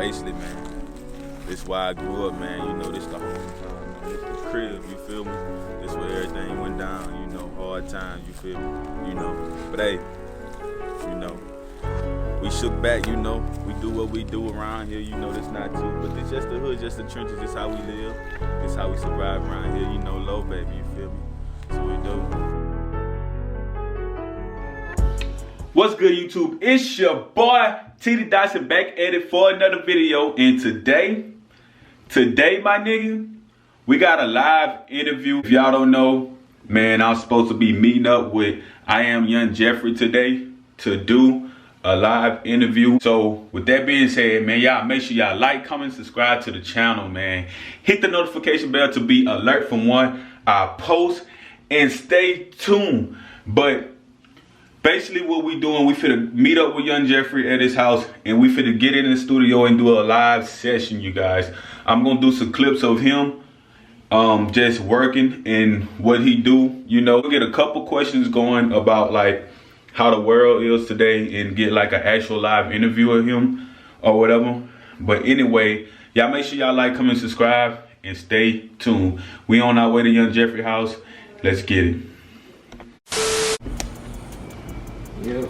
basically, man, this is why I grew up, man. You know, this the hometown, man. This the crib, you feel me? This where everything went down, you know, hard times, you feel me? You know, but hey, you know, we shook back, you know. We do what we do around here, you know, this not too, but it's just the hood, just the trenches, this how we live. This how we survive around here, you know, low, baby, you feel me? That's what we do. What's good, YouTube? It's your boy, Teady Dodson, back at it for another video. And today, my nigga, we got a live interview. If y'all don't know, man, I'm supposed to be meeting up with IAMYOUNGJEFFERY today to do a live interview. So with that being said, man, y'all make sure y'all like, comment, subscribe to the channel, man. Hit the notification bell to be alert from when I post, and stay tuned. But basically what we doing, we finna meet up with Young Jeffrey at his house, and we finna get in the studio and do a live session, you guys. I'm gonna do some clips of him just working and what he do, you know. We'll get a couple questions going about like how the world is today and get like an actual live interview of him or whatever. But anyway, y'all make sure y'all like, comment, subscribe, and stay tuned. We on our way to Young Jeffrey house. Let's get it. Yep.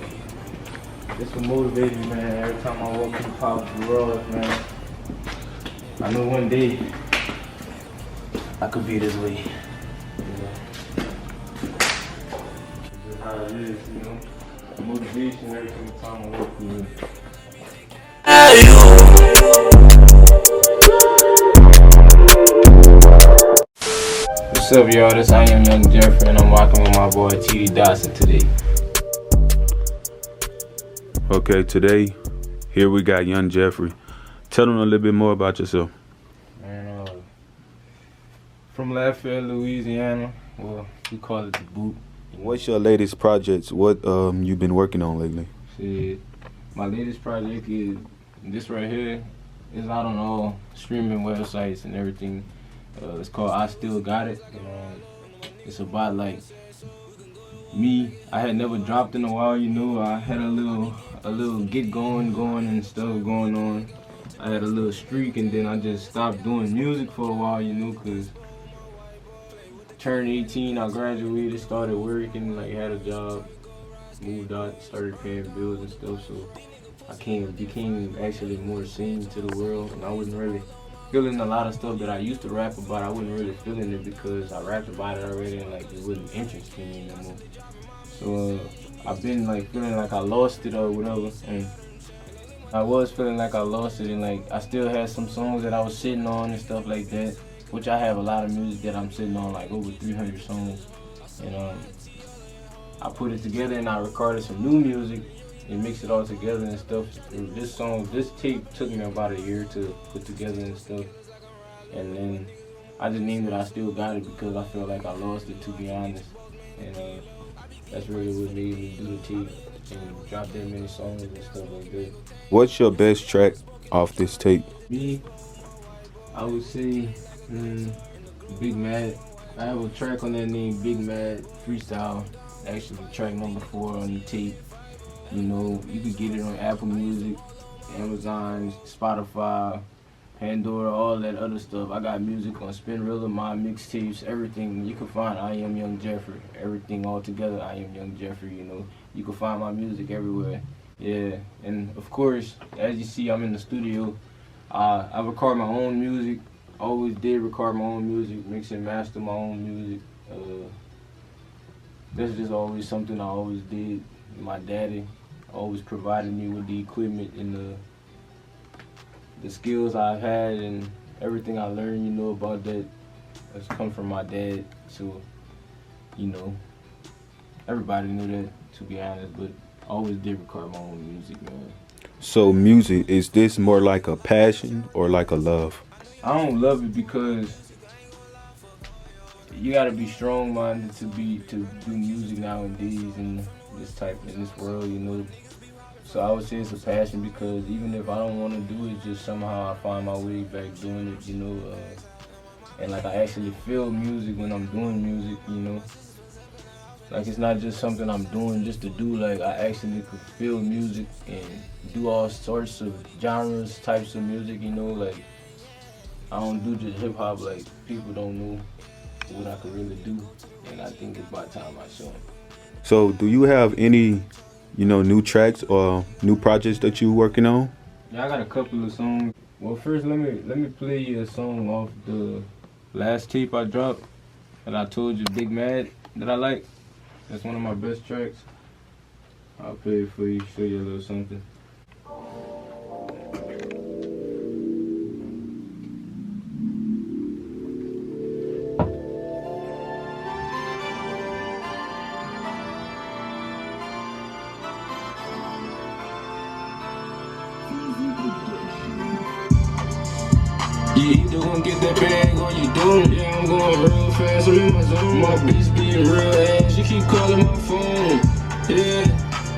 This will motivate me, man. Every time I walk through the powerful world, man. I know one day I could be this way. You know. This is how it is, you know. Motivation every single time I walk through it. What's up, y'all? This I Am Young Jeffrey, and I'm walking with my boy Teady Dodson today. Okay, today, here we got Young Jeffrey. Tell them a little bit more about yourself. Man, from Lafayette, Louisiana. Well, we call it the Boot. What's your latest projects? What you been working on lately? Shit, my latest project is this right here. It's out on all streaming websites and everything. It's called I Still Got It. It's about like me. I had never dropped in a while, you know. I had a little get going and stuff going on. I had a little streak, and then I just stopped doing music for a while, you know, cause turned 18, I graduated, started working, like had a job, moved out, started paying bills and stuff. So I became actually more seen to the world, and I wasn't really feeling a lot of stuff that I used to rap about. I wasn't really feeling it because I rapped about it already, and like it wasn't interesting me anymore. So I've been like feeling like I lost it or whatever, and I was feeling like I lost it, and like I still had some songs that I was sitting on and stuff like that, which I have a lot of music that I'm sitting on, like over 300 songs, and I put it together and I recorded some new music and mixed it all together and stuff. This tape took me about a year to put together and stuff, and then I just named it I Still Got It because I felt like I lost it, to be honest, and that's really what made me do the tape and drop that many songs and stuff like that. What's your best track off this tape? Me, I would say Big Mad. I have a track on that named Big Mad Freestyle, actually track number 4 on the tape. You know, you can get it on Apple Music, Amazon, Spotify, Pandora, all that other stuff. I got music on Spinrilla, my mixtapes, everything. You can find I Am Young Jeffrey, everything all together. I Am Young Jeffrey, you know. You can find my music everywhere. Yeah, and of course, as you see, I'm in the studio. I record my own music. Always did record my own music, mix and master my own music. That's just always something I always did. My daddy always provided me with the equipment and the skills I've had and everything I learned, you know, about that has come from my dad. So, you know, everybody knew that, to be honest, but I always did record my own music, man. So music, is this more like a passion or like a love? I don't love it because you gotta be strong-minded to do music nowadays in this world, you know. So I would say it's a passion because even if I don't want to do it, just somehow I find my way back doing it, you know. And like I actually feel music when I'm doing music, you know. Like, it's not just something I'm doing just to do. Like, I actually could feel music and do all sorts of genres, types of music, you know. Like, I don't do just hip hop. Like, people don't know what I could really do, and I think it's about time I show them. So, do you have any, new tracks or new projects that you working on? Yeah, I got a couple of songs. Well, first, let me play you a song off the last tape I dropped that I told you, Big Mad, that I like. That's one of my best tracks. I'll play it for you, show you a little something. You either gon' get that bag or you don't. Yeah, I'm going real fast, I'm in my zone. My bitch being real ass, she keep calling my phone. Yeah,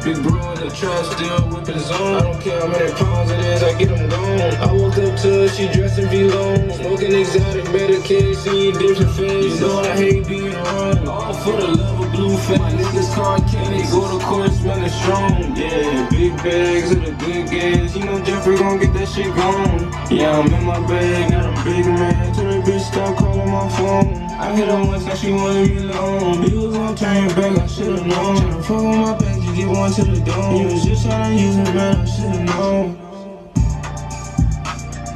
big bro in the trap, still whipping zone. I don't care how many pounds it is, I get them gone. I walked up to her, she dressed in V-Long. Smoking exotic medication, different face. You know I hate being around. All for the love of blue face. My niggas car candy, go to court smelling strong. Yeah, big bags of the good gas. You know Jeffrey gon' get that shit gone. Yeah, I'm in my bag, got a big man. Tell that bitch stop calling my phone. I hit her once, now she wanna be alone. You was gon' turn your back, I should've known. Tryna fuck with my back, you get one to the dome. You was just tryna use it, man, I should've known.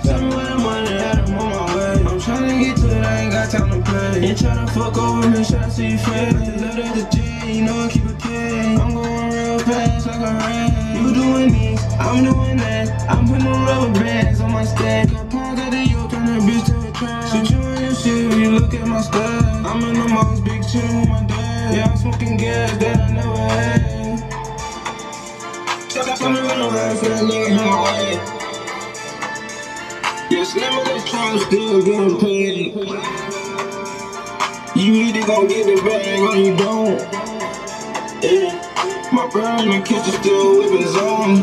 Tell me where the money at, I'm on my way. I'm tryna get to it, I ain't got time to play. Ain't tryna fuck over me, should I see you fade? Like the letter at the J, you know I keep it K. I'm going real fast like a rain. You doing this, I'm doing that. I'm putting the rubber bands on my stack. Got pounds out the yoke, turn that bitch to a trap. Shit, you and your shit, when you look at my style. I'm in the most big chillin' with my dad. Yeah, I'm smoking gas that I never had. Tell me when I'm riding for that nigga in my way. Yeah, slim in this trunk, still getting paid. You either gon' get the bag or you don't. Yeah, my brother in the kitchen still whipping zone.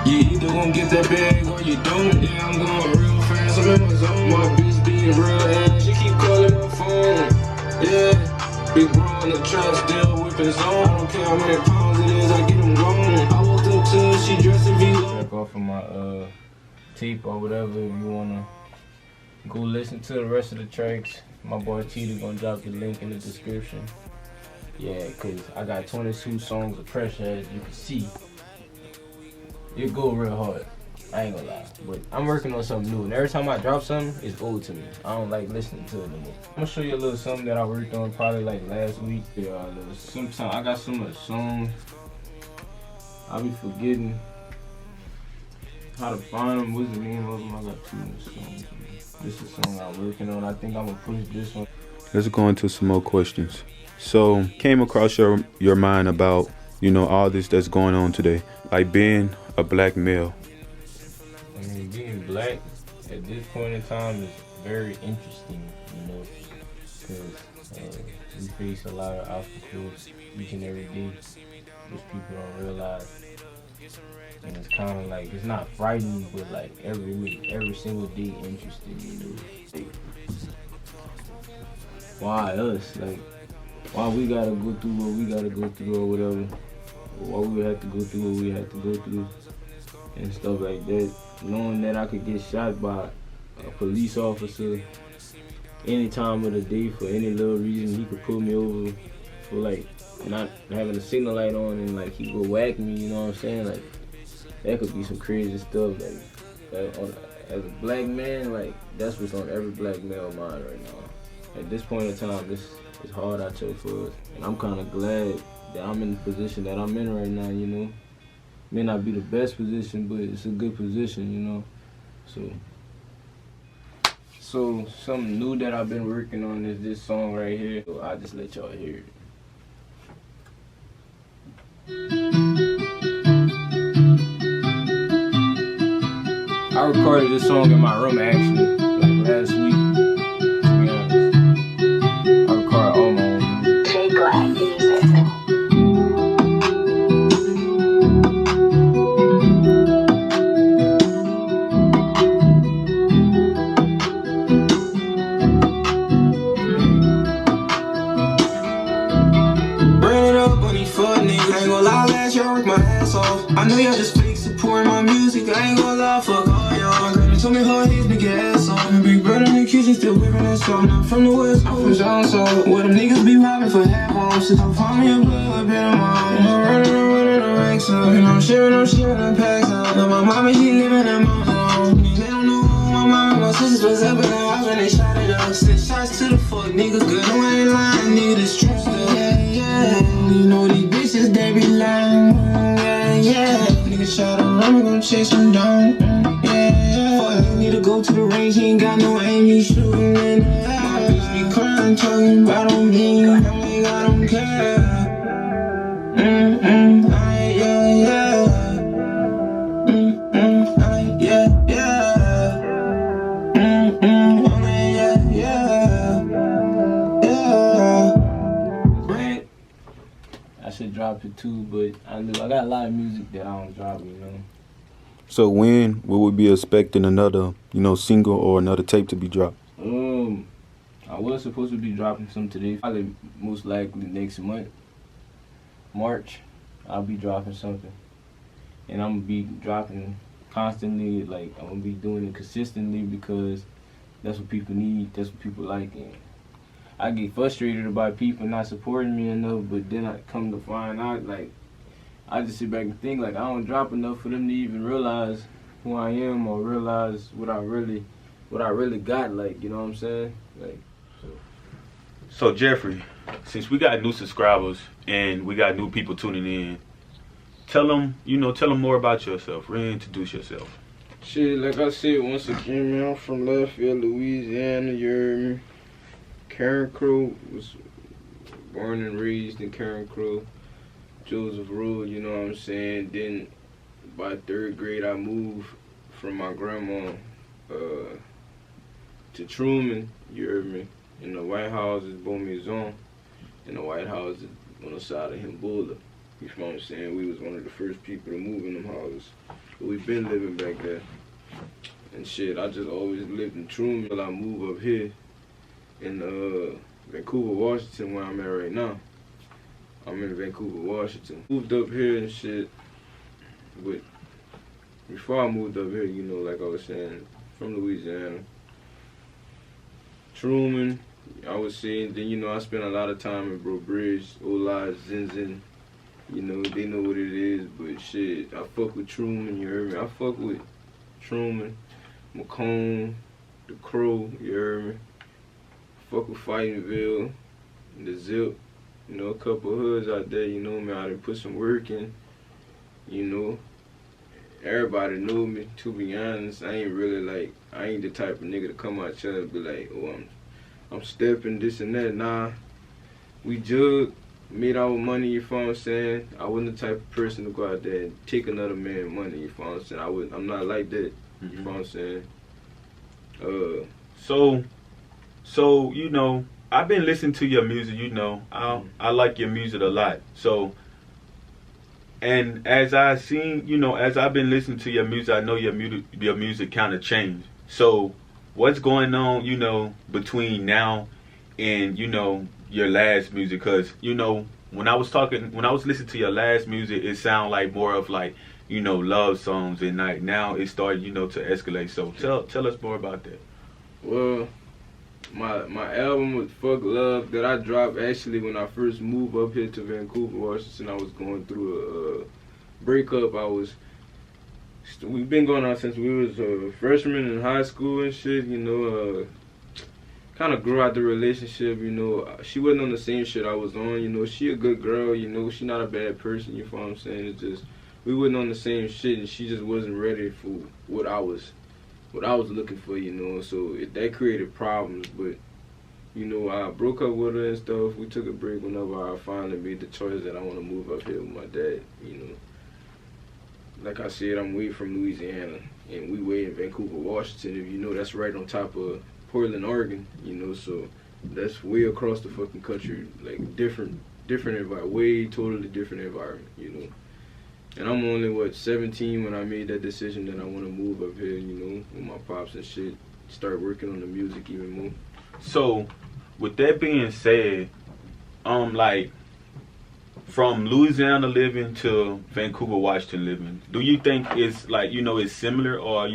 You either gon' get that bag or you don't. Yeah, I'm going real fast, I'm in my zone. My bitch being real ass, she keep calling my phone. Yeah, big bro in the trap, still whipping zone. I don't care how many pounds it is, I get them gone. I walked up to her, she dressed in V-Long. Back off of my tape or whatever, if you wanna go listen to the rest of the tracks. My boy Teady gonna drop the link in the description. Yeah, cause I got 22 songs of pressure, as you can see. It go real hard, I ain't gonna lie. But I'm working on something new, and every time I drop something, it's old to me. I don't like listening to it no more. I'm gonna show you a little something that I worked on probably like last week. Yeah, sometimes I got so much songs, I be forgetting how to find them. What's the name of them? I got too much songs. This is a song I'm working on. I think I'm gonna push this one. Let's go into some more questions. So, came across your mind about, all this that's going on today, like being a black male. I mean, being black at this point in time is very interesting, because we face a lot of obstacles each and every day, which people don't realize. And it's kind of like, it's not frightening, but like every single day interesting, Like, why us? Like, why we gotta go through what we gotta go through or whatever. Why we have to go through what we have to go through and stuff like that. Knowing that I could get shot by a police officer any time of the day for any little reason. He could pull me over for like not having a signal light on, and like he go whack me, you know what I'm saying? Like, that could be some crazy stuff. Like as a black man, like that's what's on every black male mind right now. At this point in time, it's hard out here for us, and I'm kind of glad that I'm in the position that I'm in right now. May not be the best position, but it's a good position, So something new that I've been working on is this song right here. So I'll just let y'all hear it. I recorded this song in my room actually, like last week. To be honest, I recorded all my own music. with my music, I ain't gon' lie, fuck all y'all. Granny told me hard hits, nigga ass on. Big brother in the kitchen, still whipping that song. I'm from the West Coast, I'm so where them niggas be robbing for half on. Shit, I'm following your blood, bet I'm on. I'm running the ranks up, and I'm sharing the packs up. Now my mama, she living that mama alone. They don't know who my mama and my sisters was up in the house when they shot it up. Send shots to the fuck niggas, good, no I ain't lying, nigga, this true stuff. Yeah, you know these bitches, they be lying. Yeah, nigga shot him, I'm gonna chase him down. Yeah, fuck, you need to go to the range, he ain't got no aim, he shooting in the air. My bitch be crying, talking about on me, I'm like, I don't care. Yeah, I should drop it too, but I got a lot of music that I don't drop, you know. So when will we be expecting another, single or another tape to be dropped? I was supposed to be dropping some today. Probably most likely next month, March, I'll be dropping something. And I'm gonna be dropping constantly, like I'm gonna be doing it consistently because that's what people need, that's what people like. And I get frustrated about people not supporting me enough, but then I come to find out, like, I just sit back and think, like, I don't drop enough for them to even realize who I am or realize what I really got, like, you know what I'm saying? Like, So Jeffrey, since we got new subscribers and we got new people tuning in, tell them more about yourself. Reintroduce yourself. shit, like I said, once again, man, I'm from Lafayette, Louisiana, you heard me. Karen Crow, was born and raised in Karen Crow, Joseph Road, you know what I'm saying? Then by 3rd grade, I moved from my grandma to Truman, you heard me? In the White House is Beaumaison, and the White House is on the side of Himbola. You know what I'm saying? We was one of the first people to move in them houses. But we've been living back there. And shit, I just always lived in Truman until I moved up here in Vancouver, Washington, where I'm at right now. I'm in Vancouver, Washington. Moved up here and shit, but before I moved up here, like I was saying, from Louisiana, Truman, I was saying, then, I spent a lot of time in Bro Bridge, Ola, Zinzin, they know what it is, but shit, I fuck with Truman, you heard me? I fuck with Truman, Macomb, The Crow, you heard me? Fuck with Fightingville, the Zip, a couple of hoods out there, man, I done put some work in, Everybody knew me, to be honest. I ain't the type of nigga to come out here and be like, oh, I'm stepping this and that. Nah, we jug, made our money, you feel what I'm saying? I wasn't the type of person to go out there and take another man's money, you feel what I'm saying? I'm not like that, you feel what I'm saying? So I've been listening to your music, I like your music a lot. So, and as I've been listening to your music, I know your music kind of changed. So, what's going on, between now and, your last music? Because, when I was listening to your last music, it sounded like more of like, love songs, and like now it started, to escalate. So, tell us more about that. Well, my album was Fuck Love that I dropped actually when I first moved up here to Vancouver, Washington. I was going through a breakup. We've been going on since we was freshmen in high school and shit, kind of grew out the relationship, She wasn't on the same shit I was on, She a good girl, She not a bad person, you know what I'm saying? It's just, we wasn't on the same shit, and she just wasn't ready for what I was looking for, So that created problems, but, I broke up with her and stuff. We took a break whenever I finally made the choice that I want to move up here with my dad, Like I said, I'm way from Louisiana, and we way in Vancouver, Washington. If you know, that's right on top of Portland, Oregon, so that's way across the fucking country, like different environment, way totally different environment, And I'm only, 17 when I made that decision that I want to move up here, with my pops and shit, start working on the music even more. So, with that being said, from Louisiana living to Vancouver, Washington living, do you think it's like, it's similar, or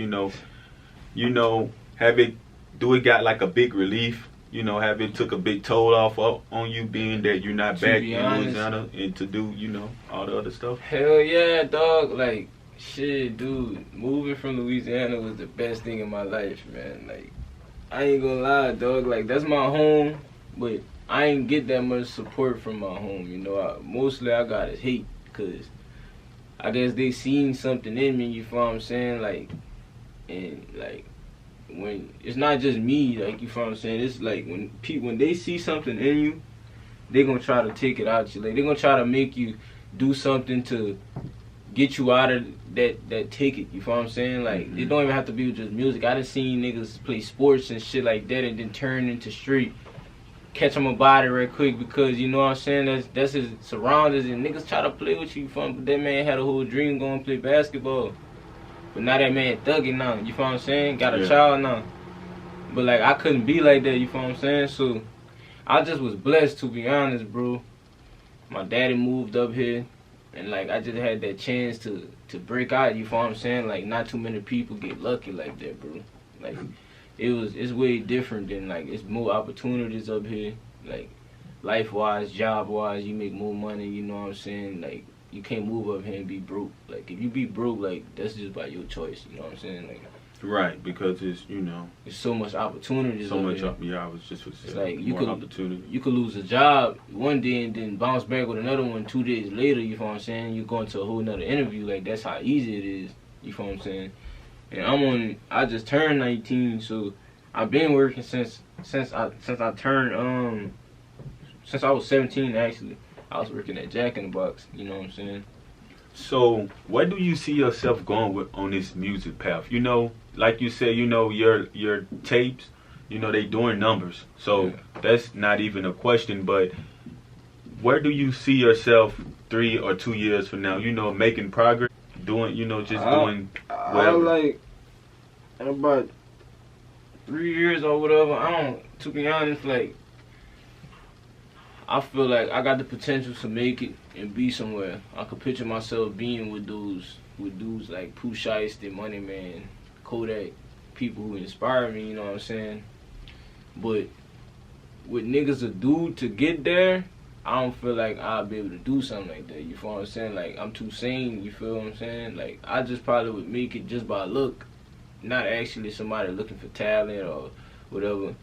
have it, do it got like a big relief? Have it took a big toll off on you, being that you're not back in Louisiana and to do, all the other stuff? Hell yeah, dog. Like, shit, dude. Moving from Louisiana was the best thing in my life, man. Like, I ain't gonna lie, dog. Like, that's my home, but I ain't get that much support from my home, mostly I got is hate, because I guess they seen something in me, you feel what I'm saying? Like, and, like, when it's not just me, like, you feel what I'm saying? It's like when they see something in you, they gonna try to take it out of you. Like, they gonna try to make you do something to get you out of that ticket, you feel what I'm saying? Like, it don't even have to be just music. I done seen niggas play sports and shit like that and then turn into street. Catch him a body right quick because, you know what I'm saying, that's his surroundings, and niggas try to play with you, but that man had a whole dream going to play basketball. But now that man thugging now, you feel what I'm saying? Got a child now. But like, I couldn't be like that, you feel what I'm saying? So I just was blessed, to be honest, bro. My daddy moved up here, and like, I just had that chance to break out, you feel what I'm saying? Like, not too many people get lucky like that, bro. Like, it's way different than, like, it's more opportunities up here, like, life-wise, job-wise, you make more money, you know what I'm saying? Like, you can't move up here and be broke. Like, if you be broke, like, that's just by your choice, you know what I'm saying? Like, right, because it's, it's so much opportunities. So much, here. I was just it's like, you could lose a job one day and then bounce back with another one 2 days later, you feel what I'm saying? You go into a whole nother interview, like, that's how easy it is, you feel what I'm saying? And I just turned 19, so I've been working since I turned, since I was 17, actually. I was working at Jack in the Box, you know what I'm saying? So, where do you see yourself going with on this music path? Like you said, your tapes, they doing numbers. So, that's not even a question, but where do you see yourself 3 or 2 years from now, making progress? Doing, doing whatever. Like, in about 3 years or whatever, to be honest, like, I feel like I got the potential to make it and be somewhere. I could picture myself being with dudes like Pooh Shiesty, Money Man, Kodak, people who inspire me, you know what I'm saying? But with niggas to do to get there, I don't feel like I'll be able to do something like that, you feel what I'm saying? Like, I'm too sane, you feel what I'm saying? Like, I just probably would make it just by look, not actually somebody looking for talent or whatever.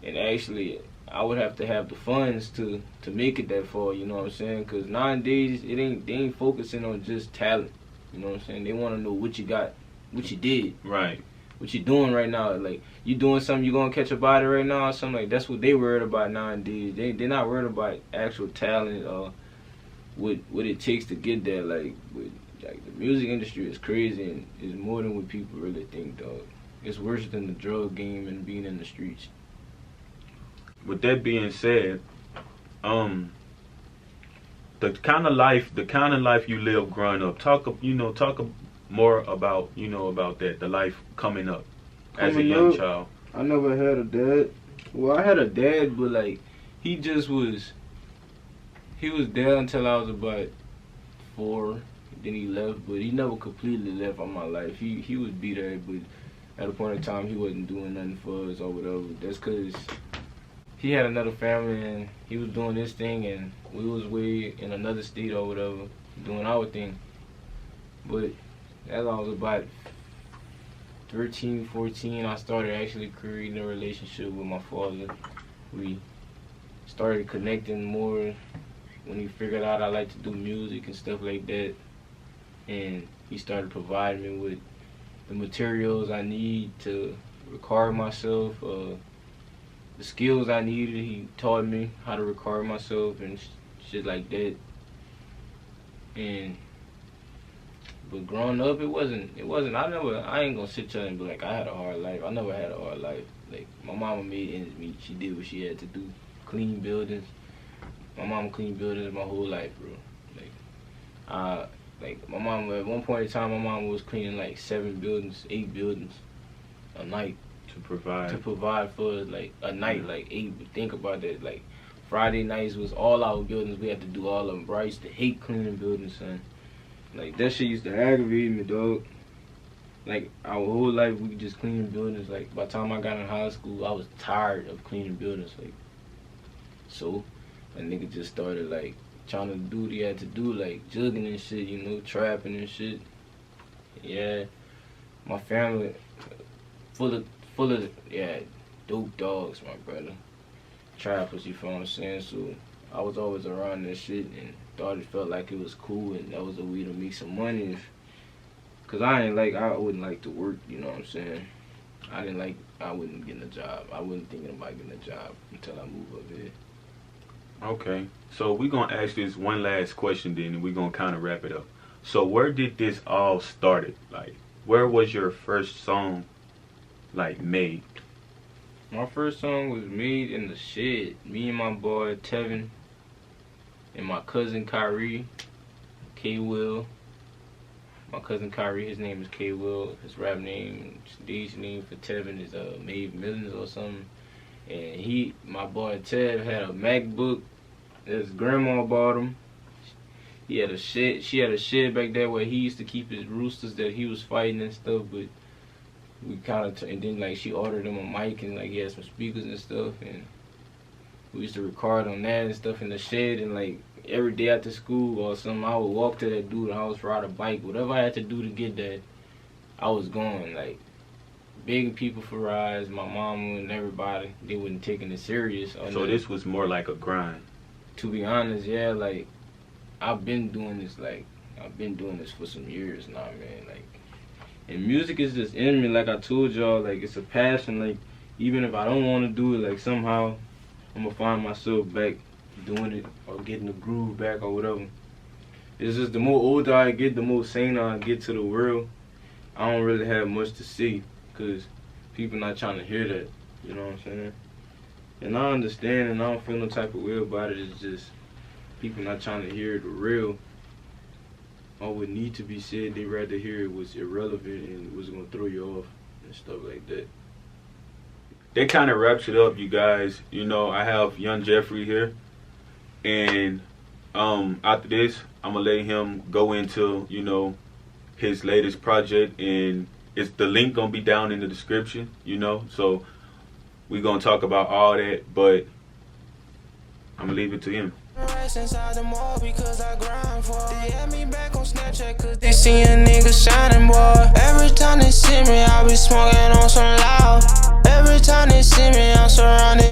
And actually, I would have to have the funds to make it that far, you know what I'm saying? Because nowadays, they ain't focusing on just talent, you know what I'm saying? They want to know what you got, what you did. Right. What you doing right now? Like, you doing something, you gonna catch a body right now or something like that's what they worried about nowadays. They're not worried about actual talent or what it takes to get there. Like the music industry is crazy and is more than what people really think, dog. It's worse than the drug game and being in the streets. With that being said, the kind of life you live growing up, talk more about, about that, the life coming up as a young child. I never had a dad. Well, I had a dad, but like, he was there until I was about 4. Then he left, but he never completely left on my life. He would be there, but at a point in time, he wasn't doing nothing for us or whatever. That's because he had another family and he was doing this thing and we was way in another state or whatever, doing our thing. But as I was about 13, 14, I started actually creating a relationship with my father. We started connecting more when he figured out I like to do music and stuff like that. And he started providing me with the materials I need to record myself, the skills I needed. He taught me how to record myself and shit like that. But growing up, it wasn't, I ain't gonna sit there and be like, I had a hard life. I never had a hard life. Like, my mama made ends meet. She did what she had to do. Clean buildings. My mama cleaned buildings my whole life, bro. Like my mom, at one point in time, my mom was cleaning like 7 buildings, 8 buildings a night. To provide for, like, a night, like 8, but think about that, like, Friday nights was all our buildings. We had to do all of them, bro. I used to hate cleaning buildings, son. Like, that shit used to aggravate me, dog. Like, our whole life, we just cleaning buildings. Like, by the time I got in high school, I was tired of cleaning buildings. Like, so, a nigga just started, like, trying to do what he had to do, like, jugging and shit, you know, trapping and shit. Yeah, my family, full of, yeah, dope dogs, my brother. Trappers, you feel what I'm saying? So, I was always around that shit and thought it felt like it was cool and that was a way to make some money. Cause I wouldn't like to work, you know what I'm saying? I wouldn't get a job. I wasn't thinking about getting a job until I moved up here. Okay, so we're gonna ask this one last question then, and we're gonna kind of wrap it up. So where did this all started? Like, where was your first song, like, made? My first song was made in the shed. Me and my boy Tevin and my cousin Kyrie, K-Will. My cousin Kyrie, his name is K-Will. His rap name, stage name for Tevin is Made Millions or something. And my boy Tev had a MacBook that his grandma bought him. He had a shed. She had a shed back there where he used to keep his roosters that he was fighting and stuff. But we kind of and then like she ordered him a mic and like he had some speakers and stuff. And we used to record on that and stuff in the shed. And like every day after school or something, I would walk to that dude's house, ride a bike, whatever I had to do to get that, I was going. Like, begging people for rides, my mama and everybody, they wasn't taking it serious. So this was more like a grind? To be honest, yeah, like, I've been doing this for some years now, man. Like, and music is just in me, like I told y'all, like, it's a passion. Like, even if I don't want to do it, like, somehow I'm gonna find myself back doing it or getting the groove back or whatever. It's just the more older I get, the more sane I get to the world. I don't really have much to say because people not trying to hear that, you know what I'm saying? And I understand and I don't feel no type of way about it. It's just people not trying to hear the real or what need to be said. They rather hear it was irrelevant and was gonna throw you off and stuff like that. That kind of wraps it up, you guys. You know, I have Young Jeffrey here. And after this, I'm gonna let him go into, you know, his latest project, and the link gonna be down in the description, you know. So we're gonna talk about all that, but I'm gonna leave it to him. Inside the mall because I grind for it. They add me back on Snapchat cause they see a nigga shining, boy. Every time they see me, I be smoking on some loud. Every time they see me, I'm surrounded.